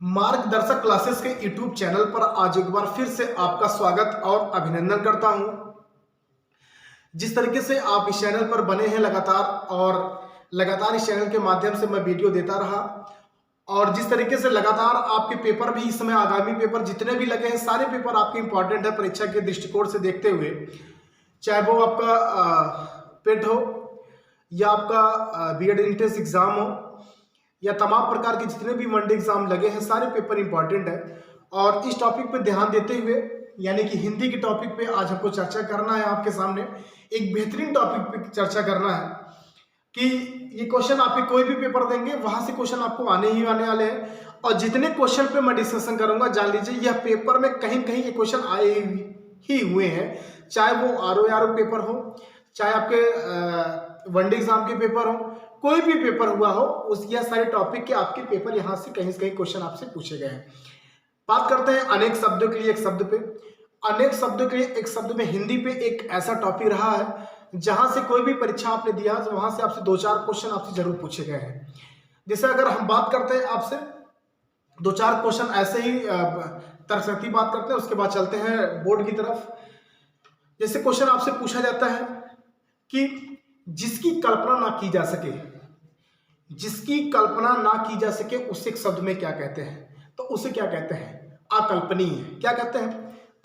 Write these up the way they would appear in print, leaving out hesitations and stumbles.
मार्गदर्शक क्लासेस के YouTube channel पर आज एक बार फिर से आपका स्वागत और अभिनंदन करता हूं। जिस तरीके से आप इस चैनल पर बने हैं लगातार इस चैनल के माध्यम से मैं वीडियो देता रहा और जिस तरीके से लगातार आपके पेपर भी इस समय आगामी पेपर जितने भी लगे हैं सारे पेपर आपके इंपॉर्टेंट है परीक्षा के दृष्टिकोण से देखते हुए, चाहे वो आपका पेट हो या आपका बीएड एंट्रेंस एग्जाम हो या तमाम प्रकार के जितने भी वनडे एग्जाम लगे हैं सारे पेपर इंपॉर्टेंट है। और इस टॉपिक पे ध्यान देते हुए यानी कि हिंदी के टॉपिक पे आज हमको चर्चा करना है। आपके सामने एक बेहतरीन टॉपिक पे चर्चा करना है कि ये क्वेश्चन आपके कोई भी पेपर देंगे वहां से क्वेश्चन आपको आने वाले हैं और जितने क्वेश्चन पे मैं डिस्कशन करूंगा जान लीजिए यह पेपर में कहीं कहीं ये क्वेश्चन आए ही हुए हैं, चाहे वो आरओ पेपर हो, चाहे आपके वनडे एग्जाम के पेपर हो, कोई भी पेपर हुआ हो उस यह सारे टॉपिक के आपके पेपर यहां से कहीं क्वेश्चन आपसे पूछे गए हैं। बात करते हैं अनेक शब्दों के लिए एक शब्द पे। अनेक शब्दों के लिए एक शब्द में हिंदी पे एक ऐसा टॉपिक रहा है जहां से कोई भी परीक्षा आपने दिया तो वहां से आपसे 2-4 क्वेश्चन आपसे जरूर पूछे गए हैं। जैसे अगर हम बात करते हैं आपसे 2-4 क्वेश्चन ऐसे ही तरसती बात करते हैं, उसके बाद चलते हैं बोर्ड की तरफ। जैसे क्वेश्चन आपसे पूछा जाता है कि जिसकी कल्पना ना की जा सके, जिसकी कल्पना ना की जा सके उसे एक शब्द में क्या कहते हैं? तो उसे क्या कहते हैं? अकल्पनीय। क्या कहते हैं?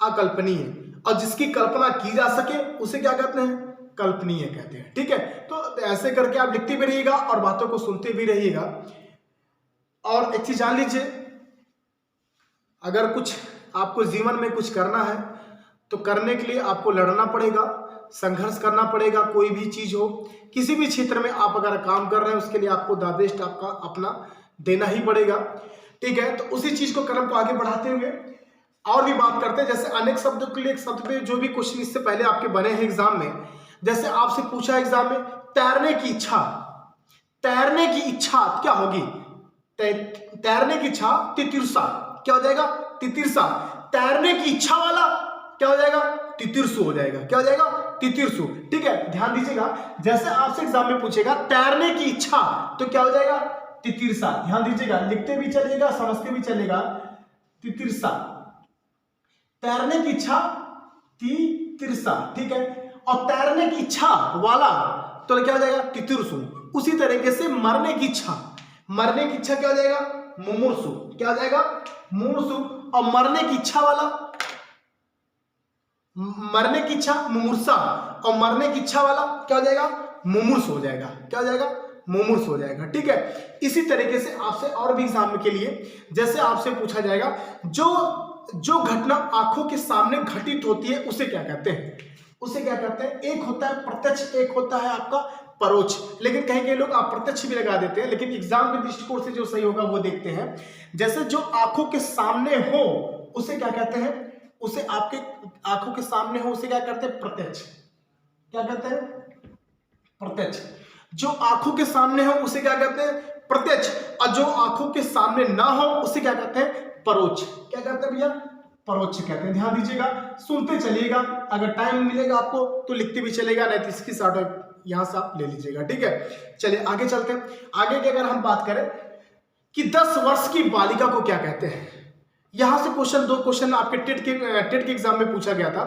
अकल्पनीय। और जिसकी कल्पना की जा सके उसे क्या कहते हैं? कल्पनीय कहते हैं। ठीक है, तो ऐसे करके आप लिखते भी रहिएगा और बातों को सुनते भी रहिएगा। और एक चीज जान लीजिए, अगर कुछ आपको जीवन में कुछ करना है तो करने के लिए आपको लड़ना पड़ेगा, संघर्ष करना पड़ेगा। कोई भी चीज हो, किसी भी क्षेत्र में आप अगर काम कर रहे हैं उसके लिए आपको द बेस्ट आपका अपना देना ही पड़ेगा। ठीक है, तो उसी चीज को क्रम को आगे बढ़ाते हुए और भी बात करते हैं। जैसे अनेक शब्दों के लिए एक शब्द पे जो भी क्वेश्चन इससे पहले आपके बने हैं एग्जाम में, जैसे आपसे पूछा एग्जाम में तैरने की इच्छा। तैरने की इच्छा क्या होगी? तैरने की इच्छा तितिर्सा। क्या हो जाएगा? तितिर्सा। तैरने की इच्छा वाला क्या हो जाएगा? तितिर्सु हो जाएगा। क्या हो जाएगा? तितिर्सु। ठीक है, ध्यान दीजिएगा, जैसे आपसे एग्जाम में पूछेगा तैरने की इच्छा तो क्या हो जाएगा? तितिर्सा। ध्यान दीजिएगा, लिखते भी चलिएगा समझते भी चलेगा। तितिर्सा, तैरने की इच्छा तितिर्सा। ठीक है, और तैरने की इच्छा वाला तो क्या हो जाएगा? तितिर्सु। उसी तरीके से मरने की इच्छा, मरने की इच्छा क्या हो जाएगा? मुमुर्सु। क्या हो जाएगा? मुमुर्सु। और मरने की इच्छा वाला, मरने की इच्छा मुमूर्षा, और मरने की इच्छा वाला क्या हो जाएगा? मुमूर्ष हो जाएगा। क्या हो जाएगा? मुमूर्ष हो जाएगा। ठीक है, इसी तरीके से आपसे और भी एग्जाम के लिए जैसे आपसे पूछा जाएगा जो घटना आंखों के सामने घटित होती है उसे क्या कहते हैं? उसे क्या कहते हैं? एक होता है प्रत्यक्ष, एक होता है आपका परोक्ष। लेकिन कहीं कहीं लोग अप्रत्यक्ष भी लगा देते हैं, लेकिन एग्जाम के दृष्टिकोण से जो सही होगा वो देखते हैं। जैसे जो आंखों के सामने हो उसे क्या कहते हैं? उसे आपके आंखों के सामने हो उसे क्या कहते हैं? प्रत्यक्ष। क्या कहते हैं? प्रत्यक्ष। जो आंखों के सामने हो उसे क्या कहते हैं? प्रत्यक्ष। और जो आंखों के सामने ना हो उसे क्या कहते हैं? परोक्ष। क्या कहते हैं भैया? परोक्ष कहते हैं। ध्यान दीजिएगा, सुनते चलिएगा, अगर टाइम मिलेगा आपको तो लिखते भी चलेगा, नहीं तो इसकी शॉर्ट यहां से आप ले लीजिएगा। ठीक है, चलिए आगे चलते हैं। आगे की अगर हम बात करें कि 10 वर्ष की बालिका को क्या कहते हैं, यहां से दो क्वेश्चन आपके टेट के एग्जाम में पूछा गया था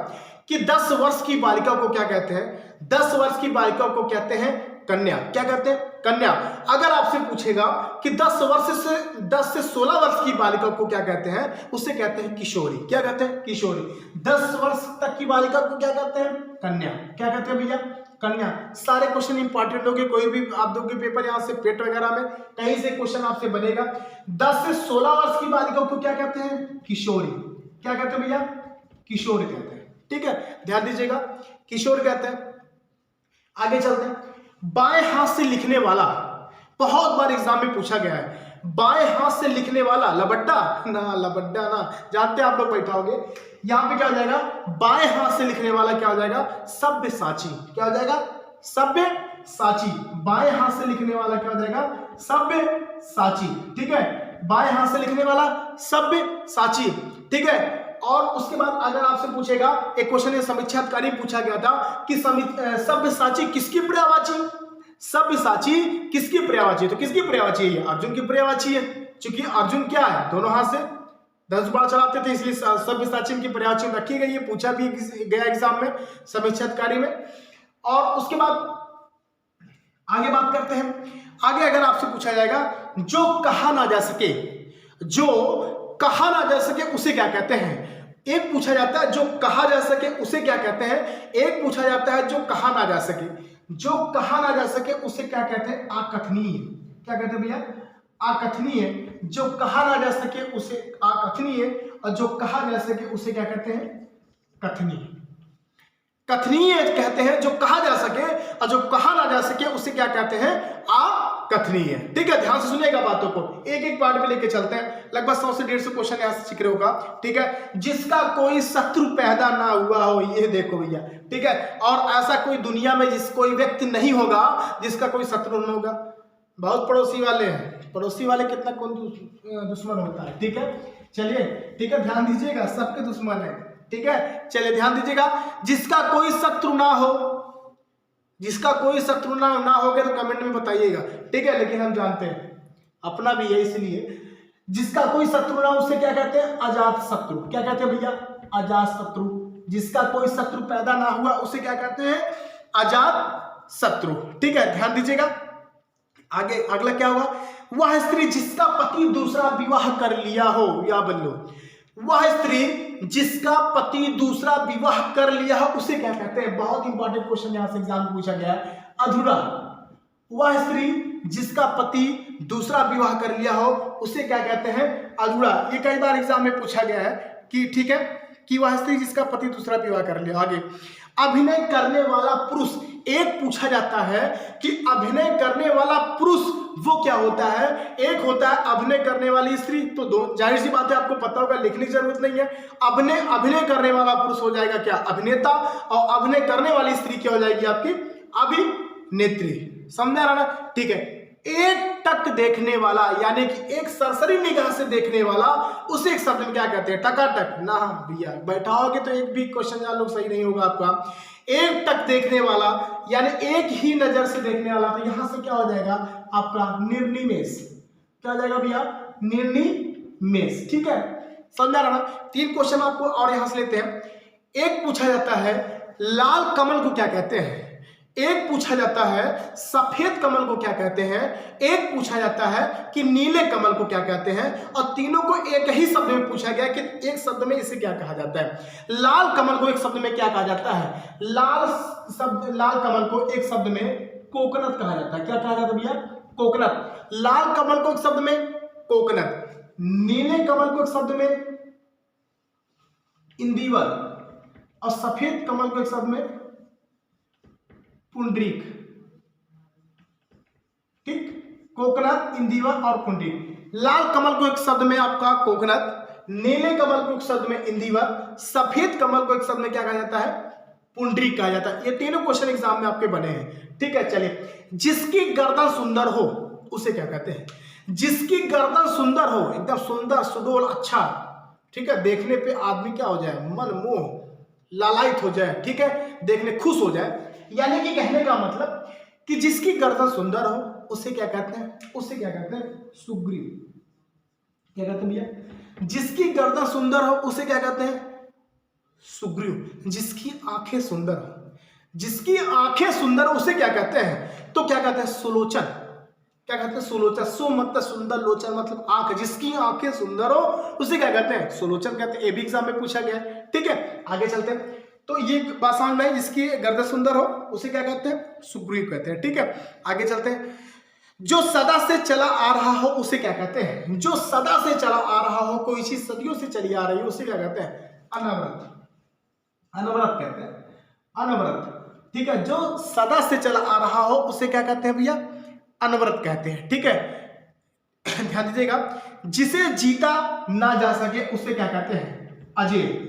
कि 10 वर्ष की बालिका को क्या कहते हैं? 10 वर्ष की बालिका को कहते हैं कन्या। क्या कहते हैं? कन्या। अगर आपसे पूछेगा कि 10 से 16 वर्ष की बालिका को क्या कहते हैं, उसे कहते हैं किशोरी। क्या कहते हैं? किशोरी। 10 वर्ष तक की बालिका को क्या कहते हैं? कन्या। क्या कहते हैं भैया? कन्या। सारे क्वेश्चन इंपॉर्टेंट होंगे, कोई भी आप दोगे पेपर यहां से पेट वगैरह में कहीं से क्वेश्चन आपसे बनेगा। 10 से 16 वर्ष की बालिका को क्या कहते हैं? किशोरी। क्या कहते हैं भैया? किशोर कहते हैं। ठीक है, ध्यान दीजिएगा, किशोर कहते हैं। आगे चलते हैं। बाएं हाथ से लिखने वाला, बहुत बार एग्जाम में पूछा गया है। बाएं हाथ से लिखने वाला लबड्डा ना, लबड्डा ना, जानते हैं आप लोग बैठाओगे। यहां पे क्या हो जाएगा? बाएं हाथ से लिखने वाला क्या हो जाएगा? सब्यसाची। क्या हो जाएगा? सब्यसाची। बाएं हाथ से लिखने वाला क्या हो जाएगा? सब्यसाची। ठीक है, बाएं हाथ से लिखने वाला सब्यसाची। ठीक है, और उसके बाद अगर आपसे पूछेगा एक क्वेश्चन समीक्षाधिकारी पूछा गया था कि सब्यसाची किसकी पर्यायवाची? सब्यसाची किसकी पर्यायवाची? तो किसकी पर्यायवाची है? अर्जुन की पर्यायवाची है। चूंकि अर्जुन क्या है, दोनों हाथ से 10 बार चलाते थे, इसलिए सब्यसाची की पर्यायवाची रखी गई है, पूछा भी गया एग्जाम में समीक्षाधिकारी में। और उसके बाद आगे बात करते हैं। आगे अगर आपसे पूछा जाएगा जो कहा ना जा सके, जो कहा ना जा सके उसे क्या कहते हैं। एक पूछा जाता है जो कहा जा सके उसे क्या कहते हैं, एक पूछा जाता है जो कहा ना जा सके। जो कहा ना जा सके उसे क्या कहते हैं, अकथनीय। क्या कहते हैं भैया, अकथनीय। जो कहा ना जा सके उसे अकथनीय, और जो कहा जा सके उसे क्या कहते हैं, कथनीय। कथनीय कहते हैं जो कहा जा सके, और जो कहा ना जा सके उसे क्या कहते हैं, अकथनीय। ठीक है, ध्यान से सुनिएगा बातों को, एक एक पार्ट पे लेके चलते हैं। लगभग 100 से 150 क्वेश्चन यहाँ से सीख रहे होगा। ठीक है, जिसका कोई शत्रु पैदा ना हुआ हो, ये देखो भैया। ठीक है, और ऐसा कोई दुनिया में कोई व्यक्ति नहीं होगा जिसका कोई शत्रु न होगा। बहुत पड़ोसी वाले हैं, पड़ोसी वाले कितना कौन दुश्मन होता है। ठीक है, चलिए ठीक है, ध्यान दीजिएगा, सबके दुश्मन है। ठीक है, चलिए ध्यान दीजिएगा, जिसका कोई शत्रु ना हो, जिसका कोई शत्रु ना होगा तो कमेंट में बताइएगा। ठीक है, लेकिन हम जानते हैं अपना भी है, इसलिए जिसका कोई शत्रु ना हो उसे क्या कहते हैं, अजात शत्रु। क्या कहते हैं भैया, अजात शत्रु। जिसका कोई शत्रु पैदा ना हुआ उसे क्या कहते हैं, अजात शत्रु। ठीक है, ध्यान दीजिएगा। आगे अगला क्या होगा, वह स्त्री जिसका पति दूसरा विवाह कर लिया हो, या बोलो, वह स्त्री जिसका पति दूसरा विवाह कर लिया हो उसे क्या कहते हैं। बहुत इंपॉर्टेंट क्वेश्चन यहां से एग्जाम में पूछा गया है, अधूरा। वह स्त्री जिसका पति दूसरा विवाह कर लिया हो उसे क्या कहते हैं, अधूरा। ये कई बार एग्जाम में पूछा गया है कि ठीक है, कि वह स्त्री जिसका पति दूसरा विवाह कर लिया। आगे अभिनय करने वाला पुरुष, एक पूछा जाता है कि अभिनय करने वाला पुरुष वो क्या होता है। एक होता है अभिनय करने वाली स्त्री, तो दो जाहिर सी बात है आपको पता होगा, लिखने की जरूरत नहीं है। अभिनय करने वाला पुरुष हो जाएगा क्या, अभिनेता, और अभिनय करने वाली स्त्री क्या हो जाएगी आपकी, अभिनेत्री। समझा रहा ना। ठीक है, एक टक देखने वाला यानी कि एक सरसरी निगाह से देखने वाला, उसे एक शब्द में क्या कहते हैं, टकाटक। ना भैया, बैठाओगे तो एक भी क्वेश्चन आप लोग सही नहीं होगा आपका। एक टक देखने वाला यानी एक ही नजर से देखने वाला, तो यहां से क्या हो जाएगा आपका, निर्निमेष। क्या हो जाएगा भैया, निर्निमेष। ठीक है, समझा रहा ना। 3 क्वेश्चन आपको और यहां से लेते हैं। एक पूछा जाता है लाल कमल को क्या कहते हैं, एक पूछा जाता है सफेद कमल को क्या कहते हैं, एक पूछा जाता है कि नीले कमल को क्या कहते हैं, और तीनों को एक ही शब्द में पूछा गया कि एक शब्द में इसे क्या कहा जाता है। लाल कमल को एक शब्द में क्या कहा जाता है, लाल कमल को एक शब्द में कोकोनट कहा जाता है। क्या कहा जाता है भैया, कोकोनट। लाल कमल को एक शब्द में कोकोनट, नीले कमल को एक शब्द में इंदिवर, और सफेद कमल को एक शब्द में पुंडरीक। ठीक, कोकोनट, इंदिवर और पुंडरीक। लाल कमल को एक शब्द में आपका कोकोनट, नीले कमल को एक शब्द में इंदिवर, सफेद कमल को एक शब्द में क्या कहा जाता है, पुंडरीक कहा जाता है। ये तीनों क्वेश्चन एग्जाम में आपके बने हैं। ठीक है, चलिए, जिसकी गर्दन सुंदर हो उसे क्या कहते हैं, जिसकी गर्दन सुंदर हो, एकदम सुंदर सुडोल अच्छा। ठीक है, देखने पे आदमी क्या हो जाए, मन मोह लालायित हो जाए। ठीक है, देखने खुश हो जाए। यानी कि कहने का मतलब कि जिसकी गर्दन सुंदर हो उसे क्या कहते हैं, उसे क्या कहते हैं, सुग्रीव। क्या कहते हैं भैया, जिसकी गर्दन सुंदर हो उसे क्या कहते हैं, सुग्रीव। जिसकी आंखें सुंदर हो, जिसकी आंखें सुंदर हो उसे क्या कहते हैं, तो क्या कहते हैं, सुलोचन। क्या कहते हैं, सुलोचन। सु मतलब सुंदर, लोचन मतलब आंख। जिसकी आंखें सुंदर हो उसे क्या कहते हैं, सुलोचन कहते हैं। ये भी एग्जाम में पूछा गया है। ठीक है, आगे चलते हैं। तो ये बात समझ में आई, जिसकी गर्दन सुंदर हो उसे क्या कहते हैं, सुग्रीव कहते हैं। ठीक है, आगे चलते हैं। जो सदा से चला आ रहा हो उसे क्या कहते हैं, जो सदा से चला आ रहा हो, कोई चीज सदियों से चली आ रही है उसे क्या कहते हैं, अनवरत। अनवरत कहते हैं, अनवरत। ठीक है, जो सदा से चला आ रहा हो उसे क्या कहते हैं भैया, अनवरत कहते हैं। ठीक है, ध्यान दीजिएगा। जिसे जीता ना जा सके उसे क्या कहते हैं, अजय।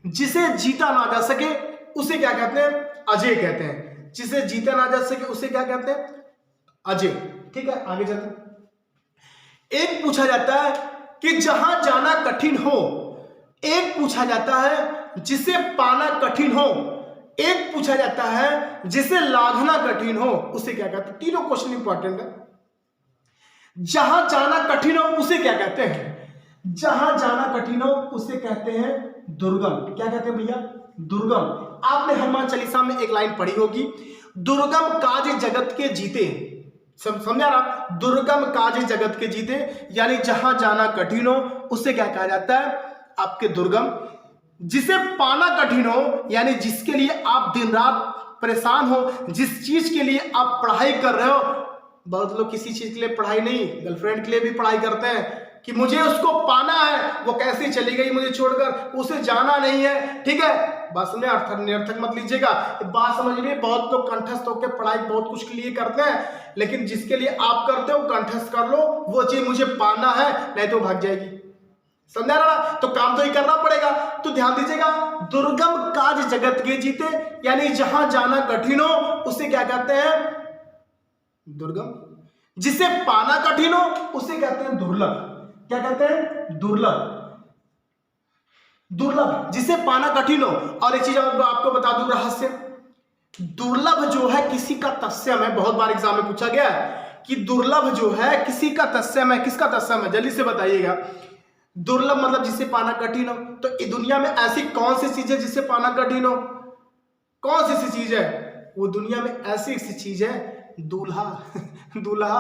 जिसे जीता ना जा सके उसे क्या कहते हैं, अजय कहते हैं। जिसे जीता ना जा सके उसे क्या कहते हैं, अजय। ठीक है, आगे चलते हैं। एक पूछा जाता है कि जहां जाना कठिन हो, एक पूछा जाता है जिसे पाना कठिन हो, एक पूछा जाता है जिसे लांघना कठिन हो, उसे क्या कहते हैं। तीनों क्वेश्चन इंपॉर्टेंट है। जहां जाना कठिन हो उसे क्या कहते हैं? जहां जाना कठिन हो उसे कहते हैं दुर्गम। क्या कहते हैं भैया? दुर्गम। आपने हनुमान चालीसा में एक लाइन पढ़ी होगी, दुर्गम काज जगत के जीते। समझा ना? दुर्गम काज जगत के जीते, यानी जहां जाना कठिन हो उसे क्या कहा जाता है? आपके दुर्गम। जिसे पाना कठिन हो, यानी जिसके लिए आप दिन रात परेशान हो, जिस चीज के लिए आप पढ़ाई कर रहे हो। बहुत लोग किसी चीज के लिए पढ़ाई नहीं, गर्लफ्रेंड के लिए भी पढ़ाई करते हैं कि मुझे उसको पाना है, वो कैसी चली गई मुझे छोड़कर, उसे जाना नहीं है। ठीक है, बात समझे? अर्थ निरर्थक मत लीजिएगा, बात समझ लीजिए। बहुत लोग कंठस्थ होकर पढ़ाई बहुत कुछ के लिए करते हैं, लेकिन जिसके लिए आप करते हो कंठस्थ कर लो, वो चीज मुझे पाना है, नहीं तो भाग जाएगी। समझा ना? तो काम तो ही करना पड़ेगा। तो ध्यान दीजिएगा, दुर्गम काज जगत के जीते, यानी जहां जाना कठिन हो उसे क्या कहते हैं? दुर्गम। जिसे पाना कठिन हो उसे कहते हैं दुर्लभ। क्या कहते हैं? दुर्लभ। दुर्लभ, जिसे पाना कठिन हो। और एक चीज आपको बता दूं रहस्य, दुर्लभ जो है किसी का तत्सम है। बहुत बार एग्जाम में पूछा गया है कि दुर्लभ जो है किसी का तत्सम है। किसका तत्सम है? जल्दी से बताइएगा। दुर्लभ मतलब जिसे पाना कठिन हो। तो इस दुनिया में ऐसी कौन सी चीज है जिसे पाना कठिन हो? कौन सी चीज है? वो दुनिया में ऐसी चीज है दूल्हा। दूल्हा।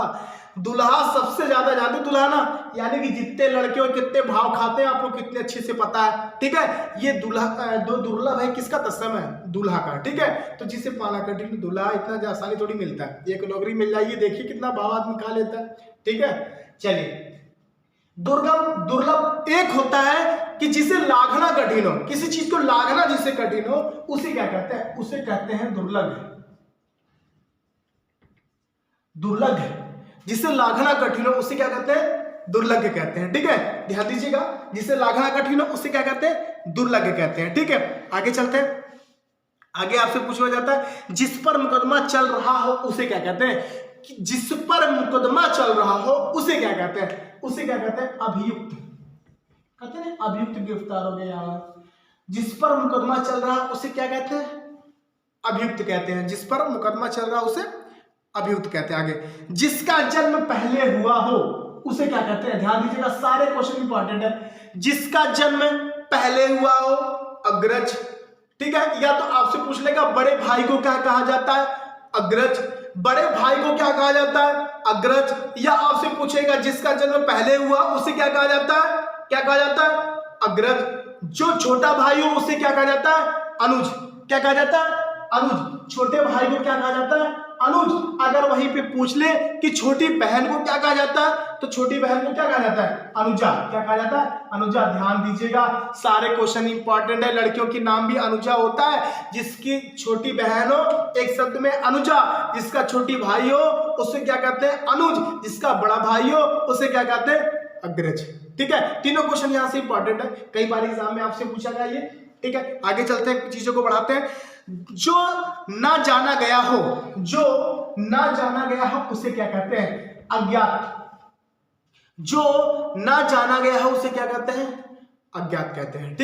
दूल्हा सबसे ज्यादा जानते हो दूल्हा ना, यानी कि जितने लड़के और कितने भाव खाते हैं आप लोग कितने अच्छे से पता है। ठीक है, ये दूल्हा दो दुर्लभ है। किसका तत्सम है? दूल्हा का। ठीक है, तो जिसे पाना कठिन, दूल्हा इतना आसानी थोड़ी मिलता है। एक नौकरी मिल जाएगी, देखिए कितना भाव आदमी खा लेता है। ठीक है, चलिए। दुर्गम दुर्लभ एक होता है कि जिसे लाघना कठिन हो, किसी चीज को लाघना जिसे कठिन हो उसे क्या कहते हैं? उसे कहते हैं दुर्लभ। दुर्लभ, जिसे लाघना कठिन हो उसे क्या कहते हैं? दुर्लभ कहते हैं। ठीक है, ध्यान दीजिएगा, जिसे लाघना कठिन हो उसे क्या कहते हैं? दुर्लभ कहते हैं। ठीक है, आगे चलते हैं। आगे आपसे पूछा जाता है जिस पर मुकदमा चल रहा हो उसे क्या कहते हैं? कि जिस पर मुकदमा चल रहा हो उसे क्या कहते हैं? उसे क्या कहते हैं? अभियुक्त। कहते हैं अभियुक्त गिरफ्तार हो गया। जिस पर मुकदमा चल रहा है उसे क्या कहते हैं? अभियुक्त कहते हैं। जिस पर मुकदमा चल रहा है उसे अभियुक्त कहते हैं। आगे, जिसका जन्म पहले हुआ हो उसे क्या कहते हैं? ध्यान दीजिएगा, सारे क्वेश्चन इंपॉर्टेंट है। जिसका जन्म पहले हुआ हो, अग्रज। ठीक है, या तो आपसे पूछ लेगा बड़े भाई को क्या कहा जाता है? अग्रज। बड़े भाई को क्या कहा जाता है? अग्रज। या आपसे पूछेगा जिसका जन्म पहले हुआ उसे क्या कहा जाता है? क्या कहा जाता है? अग्रज। जो छोटा भाई हो उसे क्या कहा जाता है? अनुज। क्या कहा जाता है? अनुज। छोटे भाई को क्या कहा जाता है? अनुज। अगर वहीं पे पूछ ले कि छोटी बहन को क्या कहा जाता है, तो छोटी बहन को क्या कहा जाता है? अनुजा। क्या कहा जाता है? अनुजा। ध्यान दीजिएगा, सारे क्वेश्चन इंपॉर्टेंट है। लड़कियों की नाम भी अनुजा होता है। जिसकी छोटी बहन हो एक शब्द में अनुजा, जिसका छोटी भाई हो उसे क्या कहते हैं? अनुज, जिसका बड़ा भाई हो उसे क्या कहते हैं? अग्रज। ठीक है, तीनों क्वेश्चन यहाँ से इंपॉर्टेंट है, कई बार एग्जाम में आपसे पूछा गया ये। ठीक है, आगे चलते हैं, चीजों को बढ़ाते हैं। जो ना जाना गया हो, जो ना जाना गया हो उसे क्या कहते हैं? अज्ञात। जो ना जाना गया हो उसे क्या कहते हैं? अज्ञात कहते हैं। ठीक।